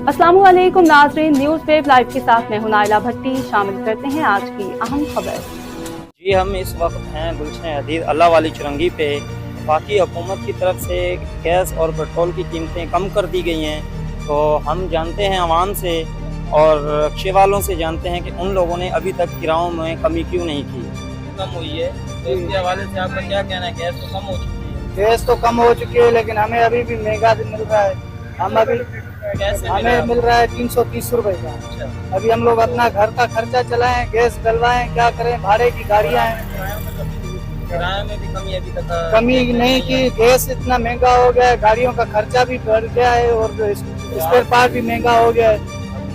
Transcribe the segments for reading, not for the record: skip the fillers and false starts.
अस्सलामुअलैकुम नाज़रीन, news web live के साथ मैं हूं नाइला भट्टी। शामिल करते हैं आज की अहम खबर। जी, हम इस वक्त हैं गुलशन हदीद अल्लाह वाली चुरंगी पे। बाकी हुकूमत की तरफ से गैस और पेट्रोल की कीमतें कम कर दी गई हैं, तो हम जानते हैं आवाम से और रिक्शे वालों से जानते हैं कि उन लोगों ने अभी तक किरायों में कमी क्यों नहीं की। कम हुई है तो इसके हवाले से आपका क्या कहना है? गैस तो कम हो चुकी है। गैस तो कम हो चुकी है, लेकिन हमें अभी भी महंगा मिल रहा है। हम अभी हमें मिल रहा है 330 रुपए का। अच्छा, अभी हम लोग अपना घर का खर्चा चलाएं, गैस डलवाएं, क्या करें, भाड़े की गाड़ियां हैं। किराए में भी कमी अभी तक कमी नहीं की, गैस इतना महंगा हो गया है, गाड़ियों का खर्चा भी बढ़ गया है और स्पेयर पार्ट भी महंगा हो गया है।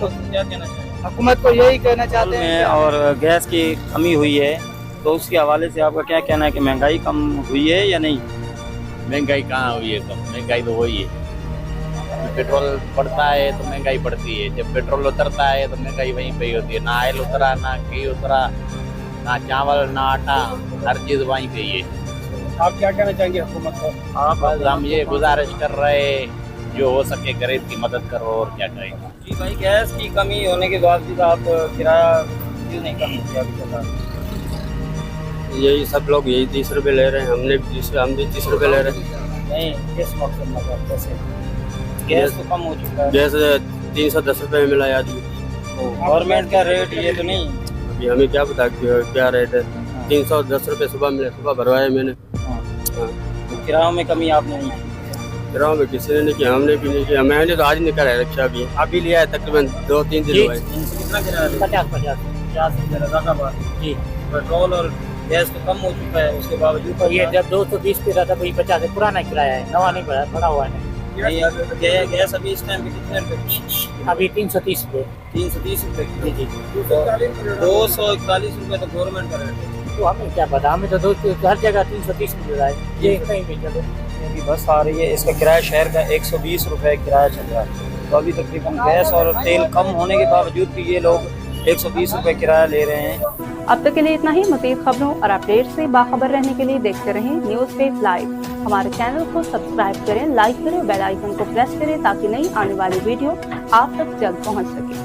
तो क्या कहना चाहिए हुकूमत को यही कहना चाहते हैं में और गैस की कमी हुई है, तो उसके हवाले से आपका क्या कहना है कि महंगाई कम हुई है या नहीं? महंगाई कहाँ हुई है कम? महंगाई तो वही है। पेट्रोल बढ़ता है तो महंगाई बढ़ती है, जब पेट्रोल उतरता है तो महंगाई वहीं पे ही होती है। ना आयल उतरा, ना घी उतरा, ना चावल, ना आटा, हर चीज़ वहीं पे ही है। आप क्या कहना चाहेंगे हुकूमत को? हाँ, बस हम ये गुजारिश कर रहे हैं, जो हो सके गरीब की मदद करो, और क्या करें। जी भाई, गैस की कमी होने के बावजूद आप किराया क्यों नहीं कम किया अभी तक? यही सब लोग यही 30 रुपये ले रहे हैं, हम भी 30 रुपये ले रहे हैं। नहीं, किस मकसद में आप कैसे? गैस तो कम हो चुका है। गैस 310 रुपये में मिला है आज भी। गवर्नमेंट का रेट ये तो नहीं। अभी हमें क्या पता क्या रेट है। 310 रुपये सुबह मिले, सुबह भरवाए मैंने। हाँ। हाँ, तो किरायों में कमी आपने नहीं की? किराओं में किसी ने नहीं किया, हमने भी नहीं किया। मैंने तो आज निकला है रिक्शा भी, अभी लिया है, तकरीबन 2-3 दिन हुए। इनसे कितना किराया? 50 रज़ाकाबाद। जी। पेट्रोल और गैस तो कम हो चुका है, उसके बावजूद तो ये जब 220 पे था, वही 50 है। पुराना किराया है, नवा नहीं बढ़ा, बढ़ा हुआ है। नहीं, गैस अभी इस टाइम पे कितने रुपए? अभी 330 पे। 330 रुपए की। जी। 241 रुपए तो गवर्नमेंट का रेट है। तो हमें क्या पता, हमें तो हर जगह 330 मिल रहा है, ये कहीं भी चलो। अभी बस आ रही है, इसका किराया शहर का 120 रुपए किराया चल रहा है। तो अभी तकरीबन गैस और तेल कम होने के बावजूद भी ये लोग 120 रुपए किराया ले रहे हैं। अब तक के लिए इतना ही। मज़ीद खबरों और अपडेट से बाखबर रहने के लिए देखते रहें न्यूज़ वेब लाइव। हमारे चैनल को सब्सक्राइब करें, लाइक करें, बेल आइकन को प्रेस करें ताकि नई आने वाली वीडियो आप तक जल्द पहुंच सके।